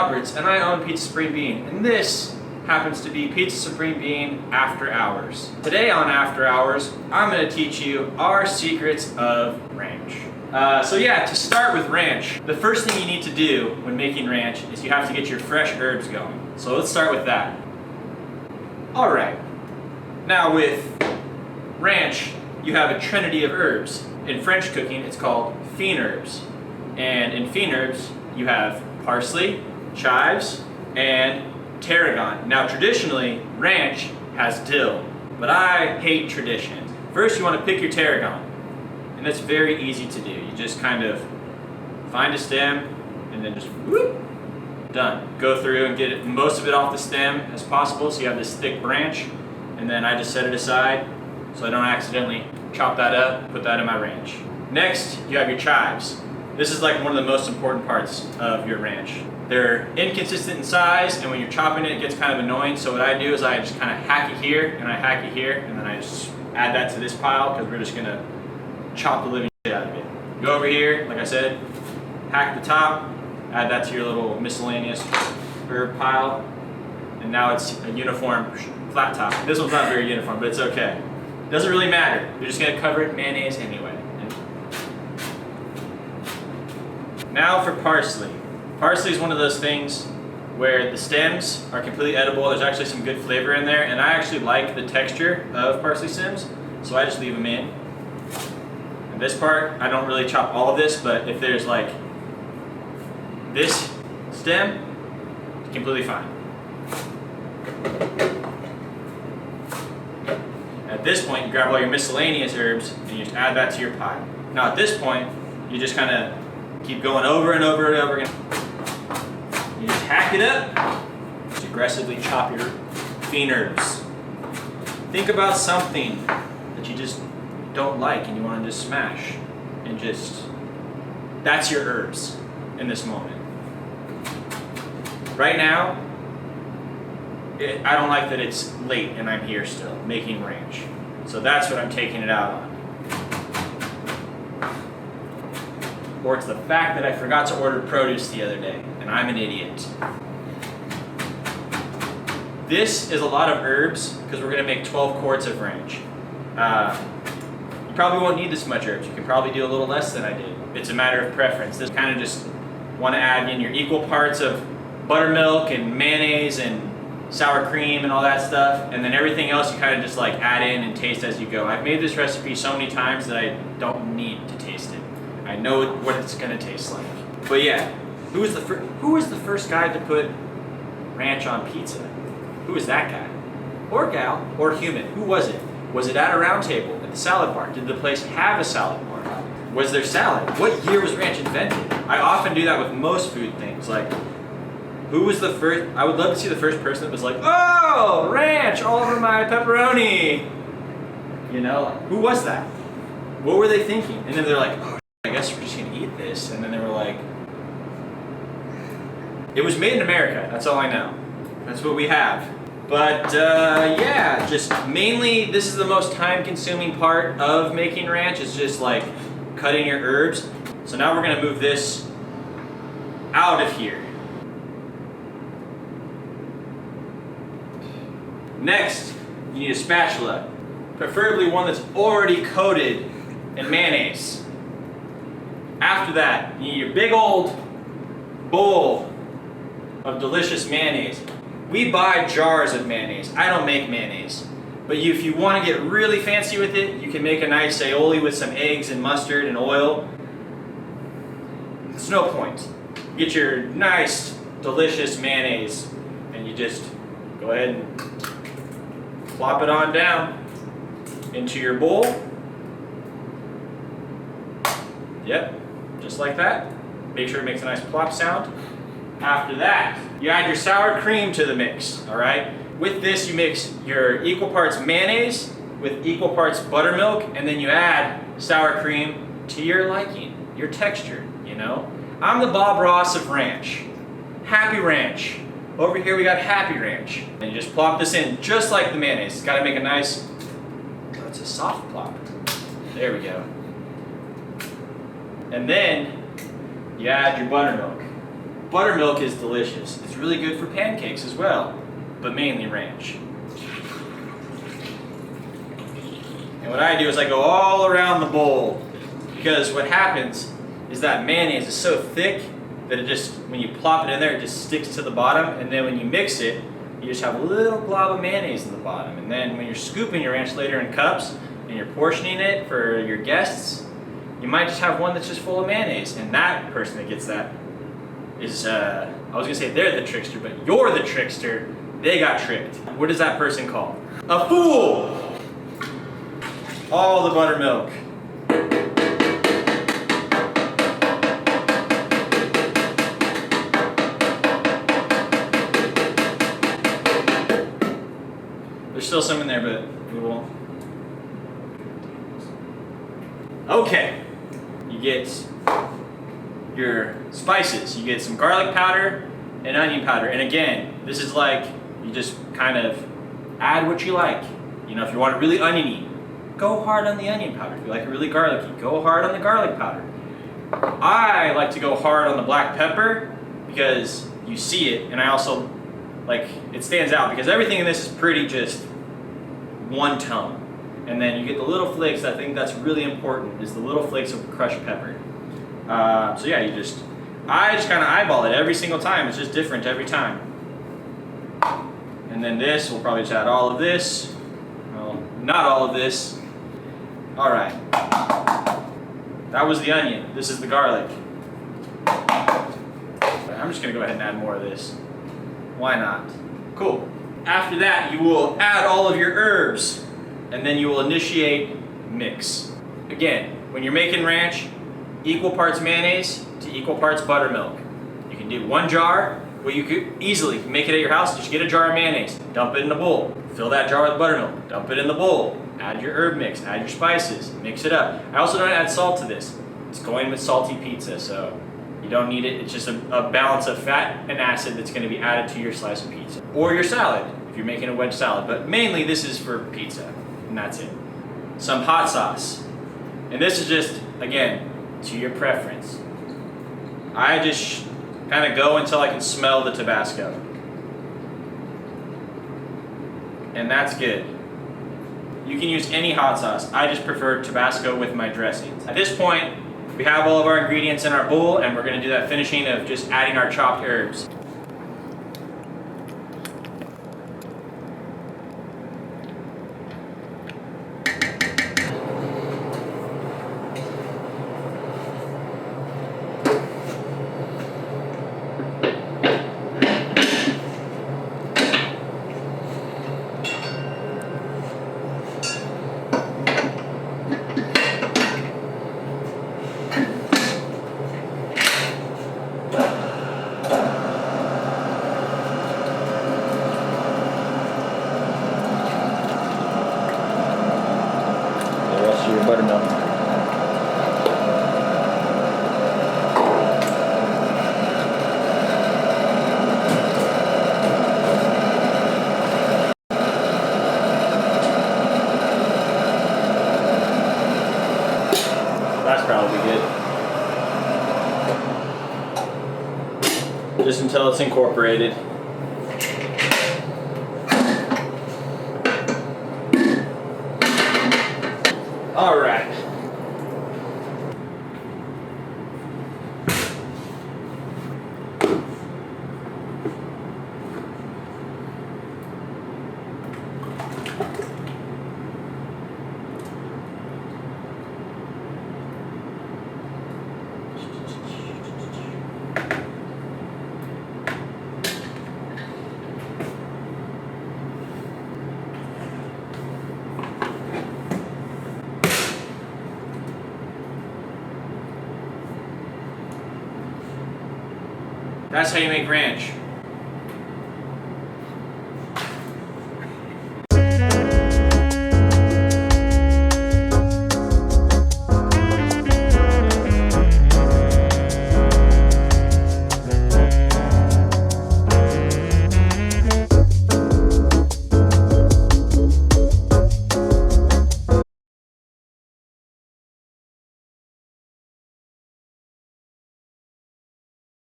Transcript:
Roberts, and I own Pizza Supreme Bean, and this happens to be Pizza Supreme Bean After Hours. Today on After Hours, I'm going to teach you our secrets of ranch. So yeah, to start with ranch, the first thing you need to do when making ranch is you have to get your fresh herbs going. So let's start with that. Alright, now with ranch, you have a trinity of herbs. In French cooking, it's called fine herbs. And in fine herbs, you have parsley, chives, and tarragon. Now traditionally, ranch has dill, but I hate tradition. First you want to pick your tarragon, and that's very easy to do. You just kind of find a stem, and then just whoop, done. Go through and get most of it off the stem as possible so you have this thick branch, and then I just set it aside so I don't accidentally chop that up, put that in my ranch. Next, you have your chives. This is like one of the most important parts of your ranch. They're inconsistent in size, and when you're chopping it gets kind of annoying, so what I do is I just kind of hack it here, and I hack it here, and then I just add that to this pile because we're just going to chop the living shit out of it. Go over here, like I said, hack the top, add that to your little miscellaneous herb pile, and now it's a uniform flat top. This one's not very uniform, but it's okay. Doesn't really matter. You're just going to cover it in mayonnaise anyway. Now for parsley. Parsley is one of those things where the stems are completely edible. There's actually some good flavor in there, and I actually like the texture of parsley stems, so I just leave them in. And this part, I don't really chop all of this, but if there's like this stem, it's completely fine. At this point, you grab all your miscellaneous herbs and you just add that to your pile. Now at this point, you just kind of keep going over and over and over again. You just hack it up. Just aggressively chop your fine herbs. Think about something that you just don't like and you want to just smash. And just, that's your herbs in this moment. Right now, I don't like that it's late and I'm here still making ranch. So that's what I'm taking it out on. Or it's the fact that I forgot to order produce the other day, and I'm an idiot. This is a lot of herbs, because we're going to make 12 quarts of ranch. You probably won't need this much herbs. You can probably do a little less than I did. It's a matter of preference. This kind of just want to add in your equal parts of buttermilk and mayonnaise and sour cream and all that stuff, and then everything else you kind of just like add in and taste as you go. I've made this recipe so many times that I don't need to taste it. I know what it's gonna taste like. But yeah, who was the first guy to put ranch on pizza? Who was that guy? Or gal, or human? Who was it? Was it at a round table, at the salad bar? Did the place have a salad bar? Was there salad? What year was ranch invented? I often do that with most food things. Like, who was the first? I would love to see the first person that was like, oh, ranch all over my pepperoni. You know, who was that? What were they thinking? And then they're like, oh, I guess we're just gonna eat this. And then they were like, it was made in America, that's all I know. That's what we have. But yeah, just mainly this is the most time consuming part of making ranch, is just like cutting your herbs. So now we're gonna move this out of here. Next, you need a spatula, preferably one that's already coated in mayonnaise. After that, you need your big old bowl of delicious mayonnaise. We buy jars of mayonnaise. I don't make mayonnaise. But if you want to get really fancy with it, you can make a nice aioli with some eggs and mustard and oil. It's no point. Get your nice, delicious mayonnaise, and you just go ahead and plop it on down into your bowl. Yep, just like that. Make sure it makes a nice plop sound. After that, you add your sour cream to the mix, all right? With this, you mix your equal parts mayonnaise with equal parts buttermilk, and then you add sour cream to your liking, your texture, you know? I'm the Bob Ross of ranch. Happy Ranch. Over here we got Happy Ranch. And you just plop this in just like the mayonnaise. It's gotta make a nice, oh, it's a soft plop. There we go. And then you add your buttermilk. Buttermilk is delicious. It's really good for pancakes as well, but mainly ranch. And what I do is I go all around the bowl, because what happens is that mayonnaise is so thick that it just, when you plop it in there, it just sticks to the bottom, and then when you mix it, you just have a little glob of mayonnaise in the bottom. And then when you're scooping your ranch later in cups and you're portioning it for your guests, you might just have one that's just full of mayonnaise. And that person that gets that is, I was gonna say they're the trickster, but you're the trickster. They got tricked. What is that person called? A fool! All the buttermilk. There's still some in there, but we won't. Okay. You get your spices. You get some garlic powder and onion powder. And again, this is like, you just kind of add what you like. You know, if you want it really oniony, go hard on the onion powder. If you like it really garlicky, go hard on the garlic powder. I like to go hard on the black pepper because you see it, and I also, like, it stands out because everything in this is pretty just one tone. And then you get the little flakes. I think that's really important, is the little flakes of crushed pepper. So yeah, I just kind of eyeball it every single time. It's just different every time. And then this, we'll probably just add all of this. Well, not all of this. All right. That was the onion. This is the garlic. I'm just gonna go ahead and add more of this. Why not? Cool. After that, you will add all of your herbs, and then you will initiate mix. Again, when you're making ranch, equal parts mayonnaise to equal parts buttermilk. You can do one jar. Well, you could easily make it at your house. Just get a jar of mayonnaise, dump it in a bowl, fill that jar with buttermilk, dump it in the bowl, add your herb mix, add your spices, mix it up. I also don't add salt to this. It's going with salty pizza, so you don't need it. It's just a balance of fat and acid that's going to be added to your slice of pizza. Or your salad, if you're making a wedge salad. But mainly this is for pizza, and that's it. Some hot sauce. And this is just, again, to your preference. I just kind of go until I can smell the Tabasco. And that's good. You can use any hot sauce. I just prefer Tabasco with my dressings. At this point, we have all of our ingredients in our bowl, and we're going to do that finishing of just adding our chopped herbs. Your buttermilk. That's probably good. Just until it's incorporated. All right. That's how you make ranch.